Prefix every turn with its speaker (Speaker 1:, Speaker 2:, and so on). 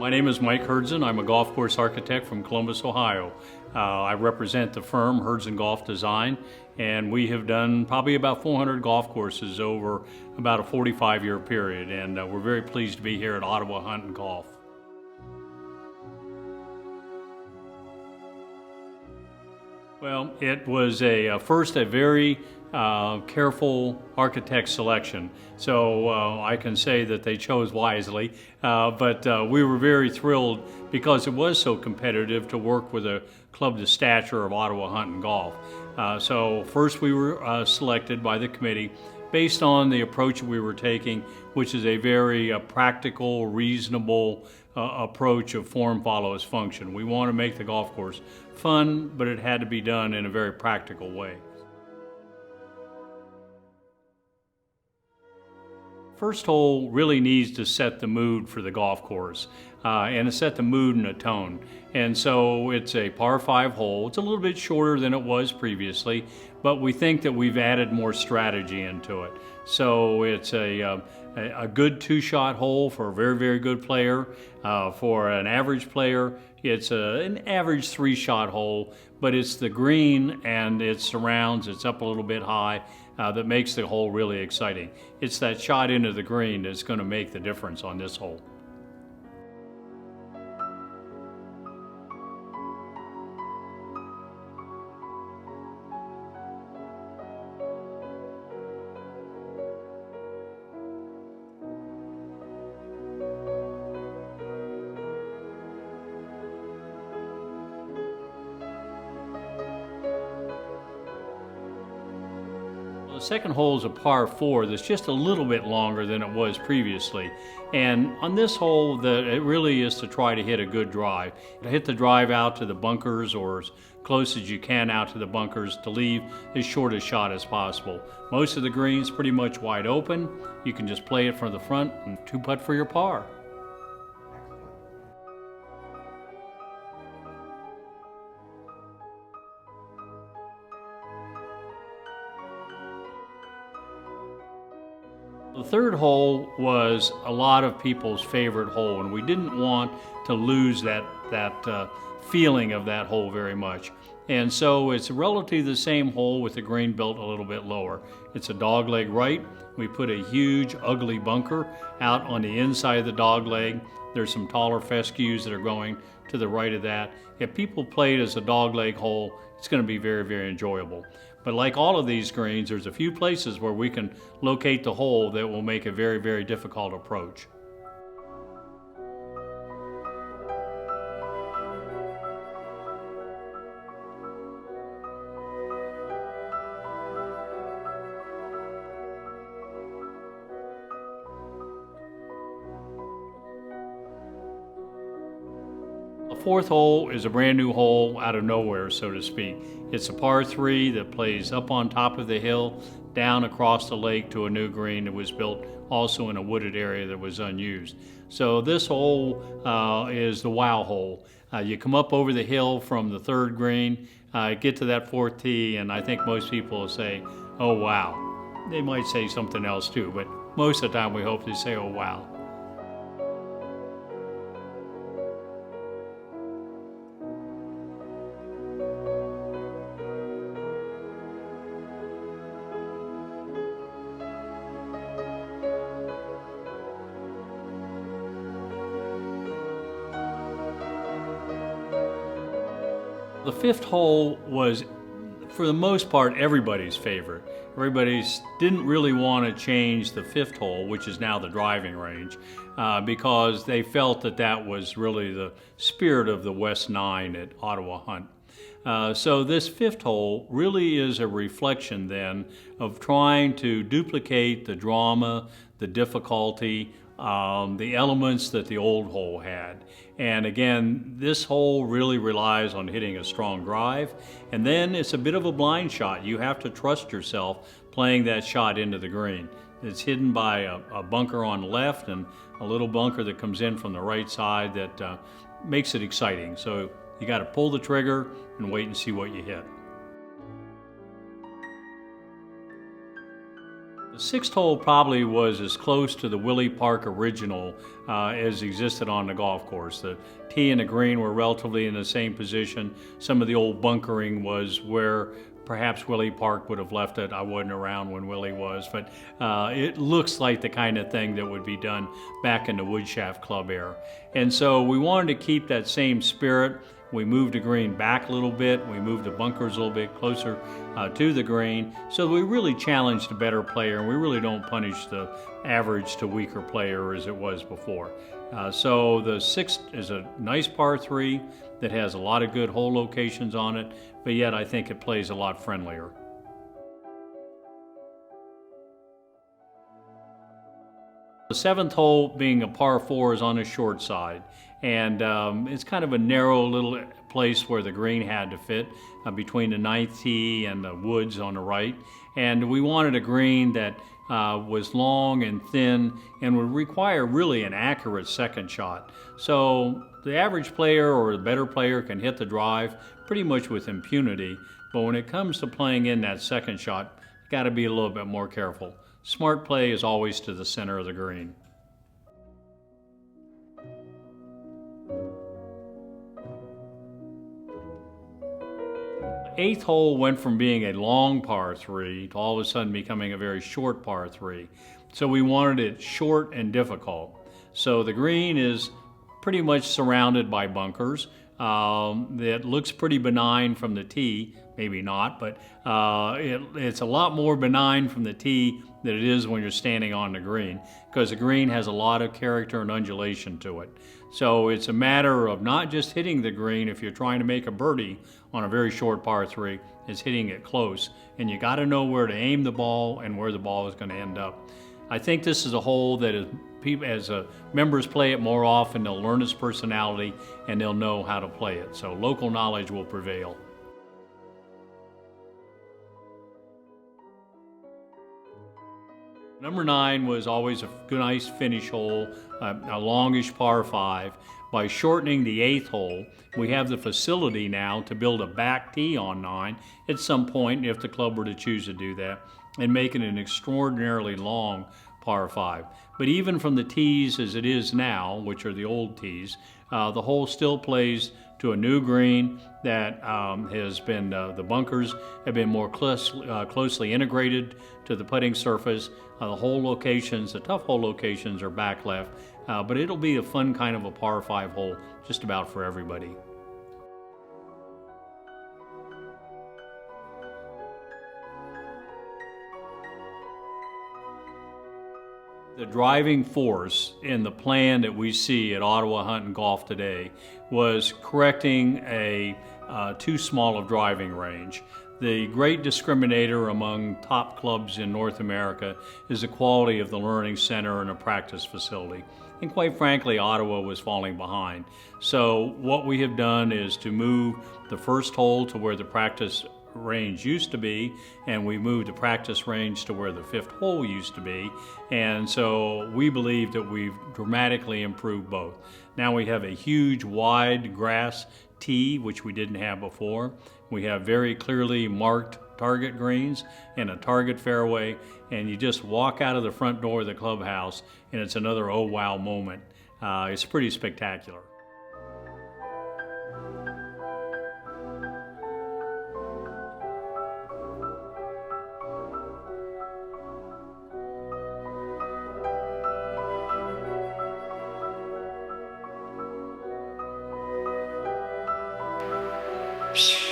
Speaker 1: My name is Mike Herdzen. I'm a golf course architect from Columbus, Ohio. I represent the firm Herdzen Golf Design, and we have done probably about 400 golf courses over about a 45-year period, and we're very pleased to be here at Ottawa Hunt and Golf. Well, it was first a very careful architect selection, so I can say that they chose wisely, but we were very thrilled because it was so competitive to work with a club the stature of Ottawa Hunt and Golf. So first we were selected by the committee based on the approach we were taking, which is a very practical, reasonable approach of form follows function. We want to make the golf course fun, but it had to be done in a very practical way. First hole really needs to set the mood for the golf course and to set the mood and a tone. And so it's a par 5 hole. It's a little bit shorter than it was previously, but we think that we've added more strategy into it. So it's a good 2-shot hole for a very, very good player. For an average player, it's an average 3-shot hole, but it's the green and its surrounds, it's up a little bit high, that makes the hole really exciting. It's that shot into the green that's going to make the difference on this hole. The second hole is a par 4 that's just a little bit longer than it was previously. And on this hole, it really is to try to hit a good drive. To hit the drive out to the bunkers or as close as you can out to the bunkers to leave as short a shot as possible. Most of the green's pretty much wide open. You can just play it from the front and 2-putt for your par. The third hole was a lot of people's favorite hole, and we didn't want to lose that feeling of that hole very much. And so it's relatively the same hole with the green built a little bit lower. It's a dogleg right. We put a huge, ugly bunker out on the inside of the dogleg. There's some taller fescues that are going to the right of that. If people play it as a dogleg hole, it's going to be very, very enjoyable. But like all of these greens, there's a few places where we can locate the hole that will make a very, very difficult approach. The fourth hole is a brand new hole out of nowhere, so to speak. It's a par 3 that plays up on top of the hill, down across the lake to a new green that was built also in a wooded area that was unused. So this hole is the wow hole. You come up over the hill from the 3rd green, get to that 4th tee, and I think most people will say, oh wow. They might say something else too, but most of the time we hope they say, oh wow. The 5th hole was, for the most part, everybody's favorite. Everybody didn't really want to change the 5th hole, which is now the driving range, because they felt that that was really the spirit of the West 9 at Ottawa Hunt. So this 5th hole really is a reflection then of trying to duplicate the drama, the difficulty, the elements that the old hole had. And again, this hole really relies on hitting a strong drive, and then it's a bit of a blind shot. You have to trust yourself playing that shot into the green. It's hidden by a bunker on the left and a little bunker that comes in from the right side that makes it exciting. So you got to pull the trigger and wait and see what you hit. The sixth hole probably was as close to the Willey Park original as existed on the golf course. The tee and the green were relatively in the same position. Some of the old bunkering was where perhaps Willey Park would have left it. I wasn't around when Willey was, but it looks like the kind of thing that would be done back in the Woodshaft Club era. And so we wanted to keep that same spirit. We moved the green back a little bit. We moved the bunkers a little bit closer to the green. So we really challenged the better player, and we really don't punish the average to weaker player as it was before. So the sixth is a nice par 3 that has a lot of good hole locations on it, but yet I think it plays a lot friendlier. The seventh hole, being a par 4, is on the short side, and it's kind of a narrow little place where the green had to fit between the ninth tee and the woods on the right. And we wanted a green that was long and thin and would require really an accurate second shot. So the average player or the better player can hit the drive pretty much with impunity, but when it comes to playing in that second shot, you got to be a little bit more careful. Smart play is always to the center of the green. The eighth hole went from being a long par 3 to all of a sudden becoming a very short par 3. So we wanted it short and difficult. So the green is pretty much surrounded by bunkers. It looks pretty benign from the tee, maybe not, but it's a lot more benign from the tee than it is when you're standing on the green, because the green has a lot of character and undulation to it. So it's a matter of not just hitting the green if you're trying to make a birdie on a very short par 3, it's hitting it close, and you got to know where to aim the ball and where the ball is going to end up. I think this is a hole that as members play it more often, they'll learn its personality and they'll know how to play it. So local knowledge will prevail. Number 9 was always a nice finish hole, a longish par 5. By shortening the 8th hole, we have the facility now to build a back tee on 9 at some point if the club were to choose to do that, and make it an extraordinarily long par 5. But even from the tees as it is now, which are the old tees, the hole still plays to a new green that has been, the bunkers have been more closely integrated to the putting surface. The hole locations, the tough hole locations, are back left, but it'll be a fun kind of a par 5 hole just about for everybody. The driving force in the plan that we see at Ottawa Hunt and Golf today was correcting a too small of driving range. The great discriminator among top clubs in North America is the quality of the learning center and a practice facility. And quite frankly, Ottawa was falling behind. So what we have done is to move the first hole to where the practice range used to be, and we moved the practice range to where the 5th hole used to be, and so we believe that we've dramatically improved both. Now we have a huge wide grass tee, which we didn't have before. We have very clearly marked target greens and a target fairway, and you just walk out of the front door of the clubhouse and it's another oh wow moment. It's pretty spectacular.
Speaker 2: Psh.